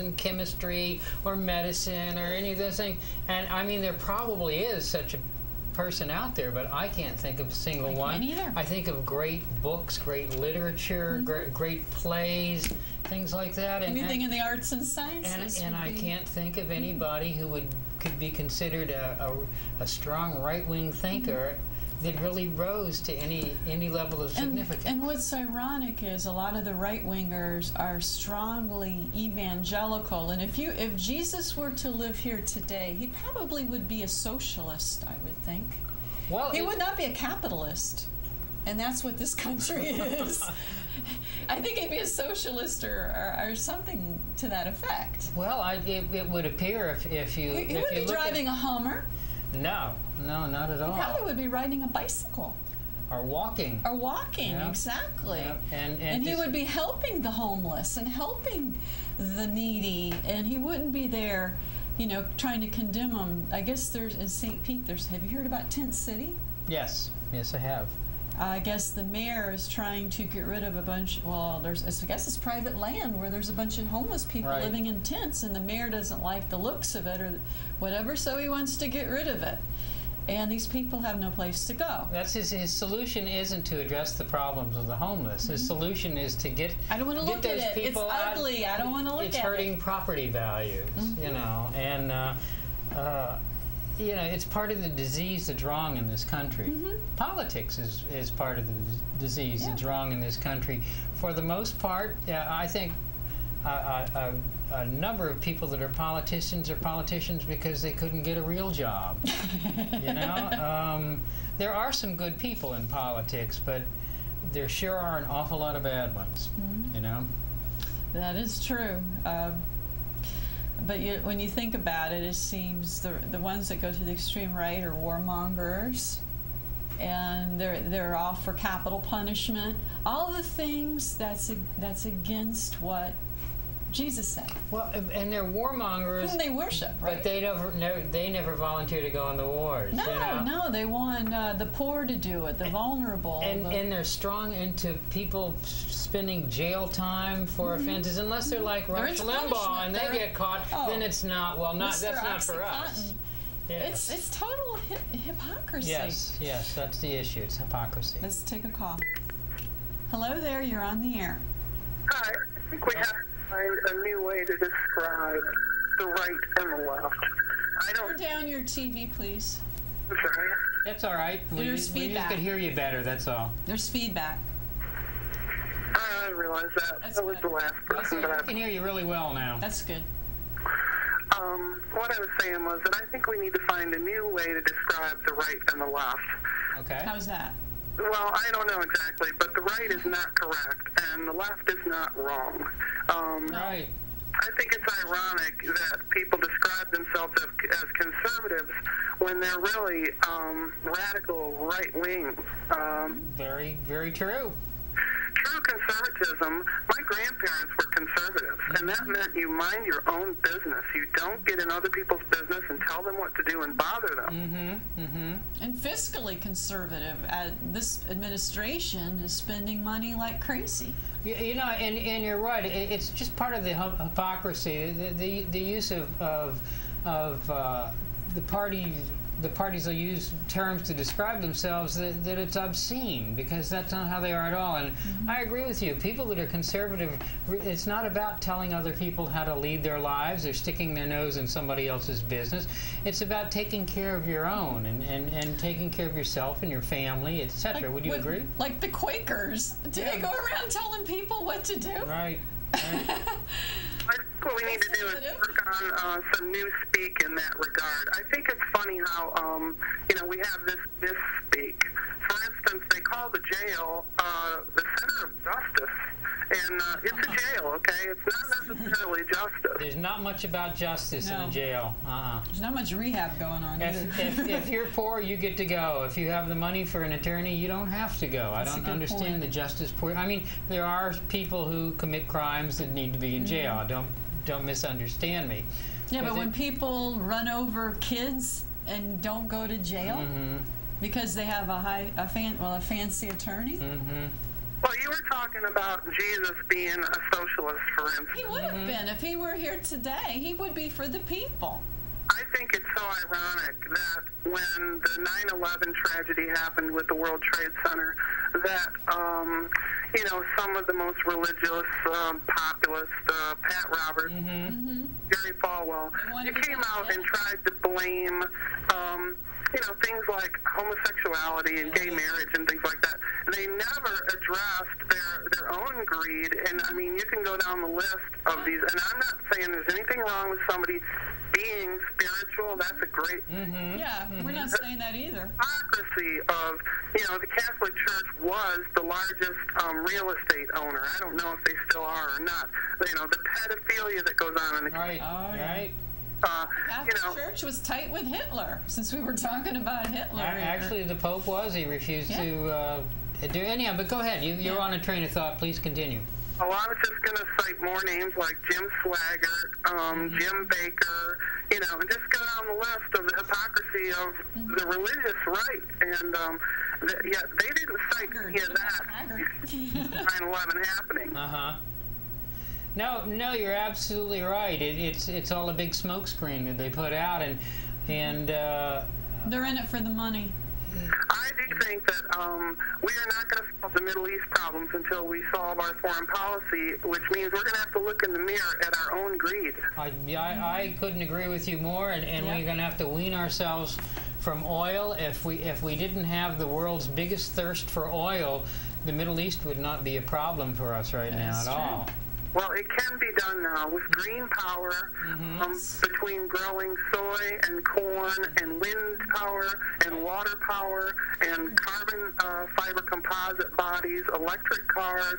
in chemistry or medicine or any of those things. And I mean, there probably is such a person out there, but I can't think of a single one. Can't either. I think of great books, great literature, great plays, things like that. Anything in the arts and sciences. And I can't think of anybody who could be considered a strong right-wing thinker that really rose to any level of significance. And what's ironic is a lot of the right-wingers are strongly evangelical, and if Jesus were to live here today, he probably would be a socialist, I would think. Well, he would not be a capitalist, and that's what this country is. I think he'd be a socialist or something to that effect. Well, it would appear if you... He wouldn't be driving a Hummer. No, not at all. He probably would be riding a bicycle. Or walking. Or walking, yeah. Exactly. Yeah. And he would be helping the homeless and helping the needy, and he wouldn't be there, trying to condemn them. I guess there's, in St. Pete, have you heard about Tent City? Yes, I have. I guess the mayor is trying to get rid of a bunch, I guess it's private land where there's a bunch of homeless people living in tents, and the mayor doesn't like the looks of it or whatever, so he wants to get rid of it. And these people have no place to go. That's his solution isn't to address the problems of the homeless. His solution is to get I don't want to look at it. It's ugly. I don't want to look at it. It's hurting property values, and it's part of the disease that's wrong in this country. Politics is part of the disease that's wrong in this country. For the most part, I think a number of people that are politicians because they couldn't get a real job. There are some good people in politics, but there sure are an awful lot of bad ones. That is true. But when you think about it, it seems the ones that go to the extreme right are warmongers, and they're all for capital punishment. All the things that's against what Jesus said. Well, and they're warmongers. Whom they worship, right? But they never volunteer to go in the wars. No, they want the poor to do it, the vulnerable. And they're strong into people spending jail time for offenses, unless they're like Rush Limbaugh and they get caught. Then it's not. Well, that's not for us. Yes. It's total hypocrisy. Yes, that's the issue. It's hypocrisy. Let's take a call. Hello there. You're on the air. Hi. I think we have to find a new way to describe the right and the left. Turn down your TV, please. I'm sorry. That's all right. We just could hear you better. That's all. There's feedback. I realize that. That was the last person. I can hear you really well now. That's good. What I was saying was that I think we need to find a new way to describe the right and the left. Okay. How's that? Well, I don't know exactly, but the right is not correct, and the left is not wrong. Right. I think it's ironic that people describe themselves as conservatives when they're really radical right-wing. Very, very true. True conservatism, my grandparents were conservatives, and that meant you mind your own business. You don't get in other people's business and tell them what to do and bother them. And fiscally conservative. This administration is spending money like crazy. And you're right. It's just part of the hypocrisy. The use of the parties. The parties will use terms to describe themselves that it's obscene, because that's not how they are at all. And I agree with you. People that are conservative, it's not about telling other people how to lead their lives or sticking their nose in somebody else's business. It's about taking care of your own and taking care of yourself and your family, etc. Would you agree? Like the Quakers. Do they go around telling people what to do? Right. I think what we need to do is work on some new speak in that regard. I think it's funny how, we have this misspeak. For instance, they call the jail the center of justice. And it's a jail, okay? It's not necessarily justice. There's not much about justice in a jail. There's not much rehab going on either. If you're poor, you get to go. If you have the money for an attorney, you don't have to go. I don't understand the justice part. I mean, there are people who commit crimes that need to be in jail. Don't misunderstand me. Yeah, but when people run over kids and don't go to jail because they have a fancy attorney, Well, you were talking about Jesus being a socialist, for instance. He would have been if he were here today. He would be for the people. I think it's so ironic that when the 9/11 tragedy happened with the World Trade Center, that, you know, some of the most religious, populist, Pat Roberts, Jerry Falwell, they came out and tried to blame, you know, things like homosexuality and gay marriage and things like that. They never addressed their own greed. And, I mean, you can go down the list of these. And I'm not saying there's anything wrong with somebody being spiritual. That's a great... Yeah, we're not saying that either. Hypocrisy of, you know, the Catholic Church was the largest real estate owner. I don't know if they still are or not. You know, the pedophilia that goes on in the... Right, right. Catholic Church was tight with Hitler, since we were talking about Hitler. Actually, the Pope was. He refused to do anyhow. But go ahead. You're on a train of thought. Please continue. Oh, I was just going to cite more names like Jim Swaggart, Jim Baker, you know, and just go down the list of the hypocrisy of the religious right. And yet they didn't cite any of that 9/11 happening. No, you're absolutely right. It's all a big smokescreen that they put out, and they're in it for the money. I do think that we are not going to solve the Middle East problems until we solve our foreign policy, which means we're going to have to look in the mirror at our own greed. I couldn't agree with you more, and we're going to have to wean ourselves from oil. If we didn't have the world's biggest thirst for oil, the Middle East would not be a problem for us right now at all. Well, it can be done now with green power, between growing soy and corn and wind power and water power and carbon fiber composite bodies, electric cars.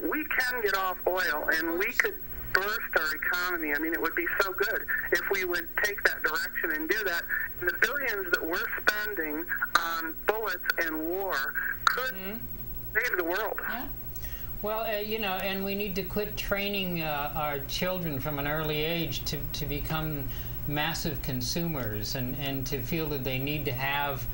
We can get off oil, and we could burst our economy. I mean, it would be so good if we would take that direction and do that. And the billions that we're spending on bullets and war could save the world. Yeah. Well, you know, and we need to quit training our children from an early age to become massive consumers and to feel that they need to have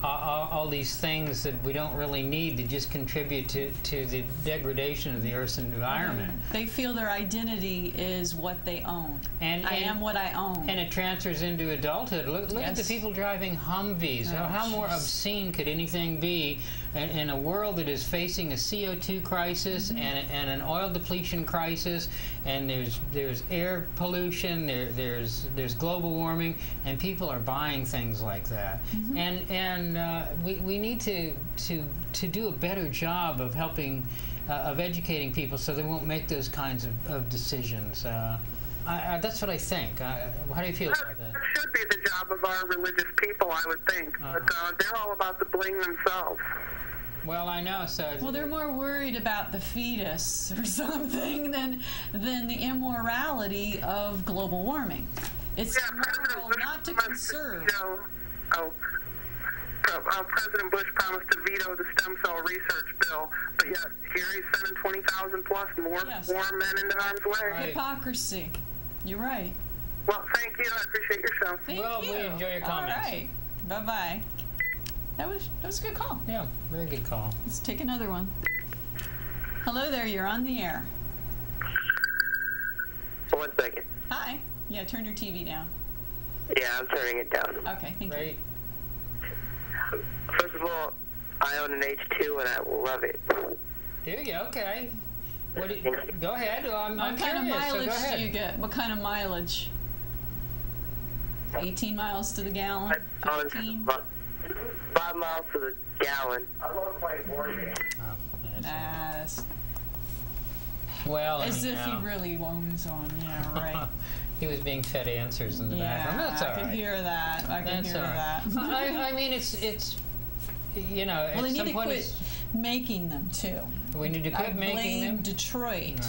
all these things that we don't really need that just contribute to the degradation of the Earth's environment. They feel their identity is what they own. I am what I own. And it transfers into adulthood. Look at the people driving Humvees. How more obscene could anything be in a world that is facing a CO2 crisis and an oil depletion crisis, and there's air pollution, there's global warming, and people are buying things like that. And we need to do a better job of helping, of educating people so they won't make those kinds of decisions. That's what I think. How do you feel about that? That should be the job of our religious people, I would think. But they're all about the bling themselves. Well, I know. Well, they're more worried about the fetus or something than the immorality of global warming. It's moral not to conserve. President Bush promised to veto the stem cell research bill, but yet here he's sending 20,000 plus more men into harm's way. Right. Hypocrisy. You're right. Well, thank you. I appreciate your show. Thank you. We enjoy your comments. All right. Bye-bye. That was a good call. Yeah, very good call. Let's take another one. Hello there, you're on the air. 1 second. Hi. Yeah, turn your TV down. Yeah, I'm turning it down. Okay, thank you. First of all, I own an H2 and I love it. Do you? Okay. Go ahead. I'm what kind of mileage do you get? What kind of mileage? 18 miles to the gallon? 15? 5 miles to the gallon. I love playing board games. Well, as if he really owns one. Yeah, right. He was being fed answers in the background. That's all right. I can hear that. I mean, it's you know. Well, they need to quit making them too. We need to quit making them. I blame Detroit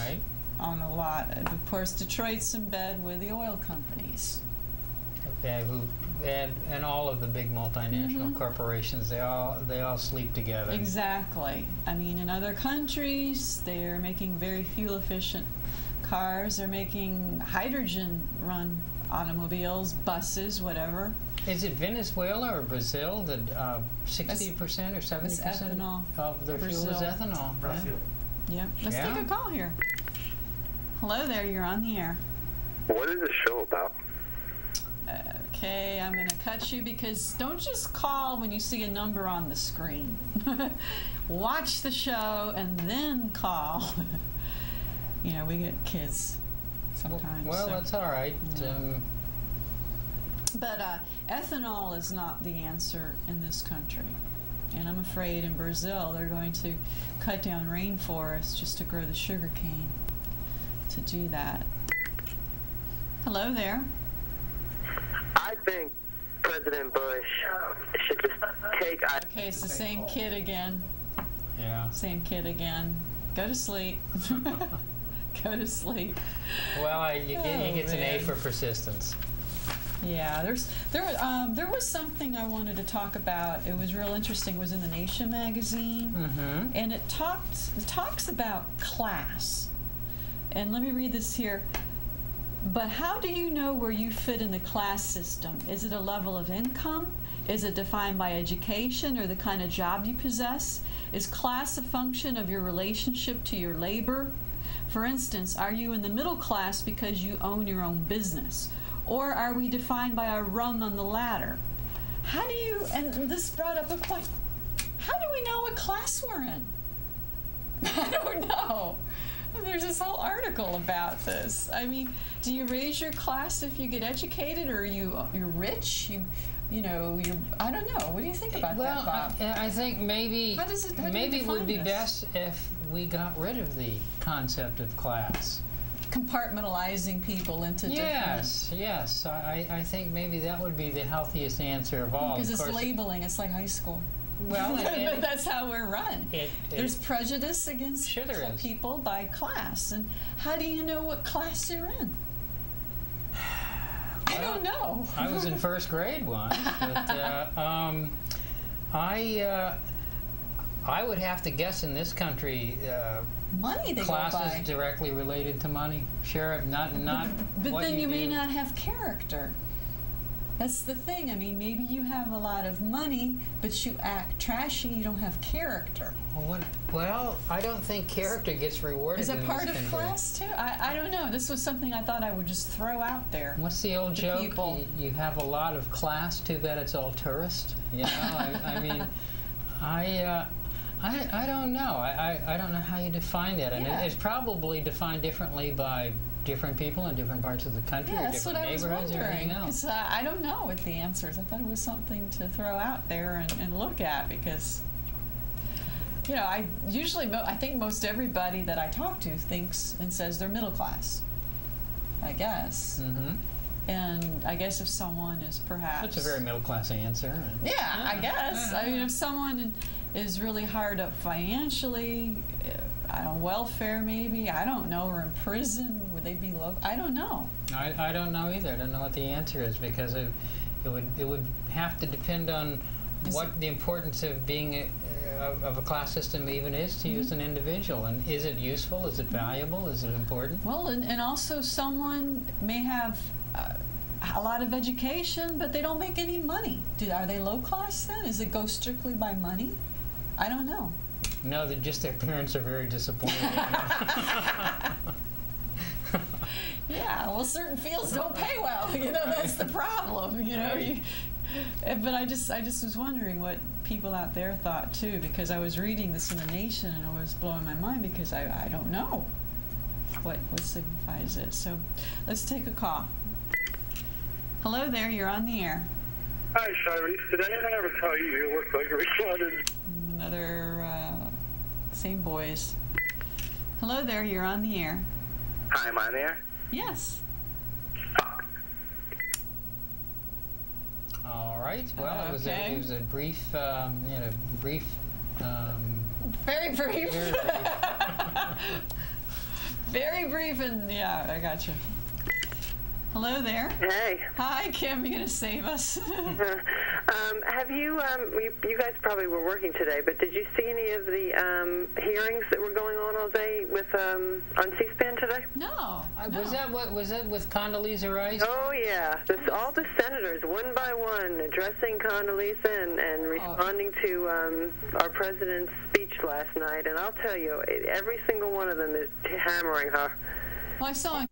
on a lot. Of course, Detroit's in bed with the oil companies. Okay, and all of the big multinational corporations, they all sleep together. Exactly. I mean, in other countries, they're making very fuel-efficient cars. They're making hydrogen-run automobiles, buses, whatever. Is it Venezuela or Brazil that 60% or 70% of their fuel is ethanol? Brazil. Yeah. Let's take a call here. Hello there, you're on the air. What is the show about? Okay, I'm going to cut you because don't just call when you see a number on the screen. Watch the show and then call. You know, we get kids sometimes. Well, so. that's all right. Yeah. But ethanol is not the answer in this country. And I'm afraid in Brazil they're going to cut down rainforests just to grow the sugar cane to do that. Hello there. I think President Bush should just take... Okay, it's the same kid again. Yeah. Same kid again. Go to sleep. Go to sleep. Well, he gets an A for persistence. Yeah, there was something I wanted to talk about. It was real interesting. It was in the Nation magazine, and it talks about class. And let me read this here. But how do you know where you fit in the class system? Is it a level of income? Is it defined by education or the kind of job you possess? Is class a function of your relationship to your labor? For instance, are you in the middle class because you own your own business? Or are we defined by a rung on the ladder? How do you, and this brought up a point, how do we know what class we're in? I don't know. There's this whole article about this. I mean, do you raise your class if you get educated, or you're rich? You know, I don't know. What do you think about that, Bob? I think maybe how do maybe it would be this? best if we got rid of the concept of class. Compartmentalizing people into yes, different... Yes. I think maybe that would be the healthiest answer of all. Because it's labeling. It's like high school. Well, but that's how we're run. There's prejudice against people by class. And how do you know what class you're in? I don't know. I was in first grade once, but I would have to guess in this country money they class go by. is directly related to money. Sure, not. But what then you may do. not have character. That's the thing. I mean, maybe you have a lot of money, but you act trashy. You don't have character. Well, I don't think character gets rewarded. Is it in part this of country. class too? I don't know. This was something I thought I would just throw out there. What's the old joke? People. You have a lot of class. Too bad it's all tourist. You know, I mean, I don't know. I don't know how you define that, and it's probably defined differently by different people in different parts of the country, or different neighborhoods, or everything else. I don't know what the answer is. I thought it was something to throw out there and look at, because, you know, I think most everybody that I talk to thinks and says they're middle class, I guess. And I guess if someone is perhaps... That's a very middle class answer. Yeah, I guess. I mean, if someone is really hard up financially, on welfare maybe, I don't know, or in prison, would they be low? I don't know. I don't know either. I don't know what the answer is, because it would have to depend on what the importance of being of a class system even is to you as an individual, and is it useful? Is it valuable? Is it important? Well, and also someone may have a lot of education, but they don't make any money. Are they low class then? Does it go strictly by money? I don't know. No, just their parents are very disappointed. Yeah, well, certain fields don't pay well. You know, that's the problem. You know, but I just was wondering what people out there thought too, because I was reading this in the Nation and it was blowing my mind, because I don't know what signifies it. So let's take a call. Hello there, you're on the air. Hi, Chyrisse. Did anyone ever tell you you look like a retarded? Another, same boys. Hello there, you're on the air. Hi, am I there? Yes. All right. Well, okay. it was a brief, brief. Very brief. Very brief. Very brief, and yeah, I got you. Hello there. Hey. Hi, Kim. You're going to save us. Have you guys probably were working today, but did you see any of the hearings that were going on all day with on C-SPAN today? No. Was that with Condoleezza Rice? Oh yeah, all the senators one by one addressing Condoleezza and responding to our president's speech last night, and I'll tell you, every single one of them is hammering her. Well, I saw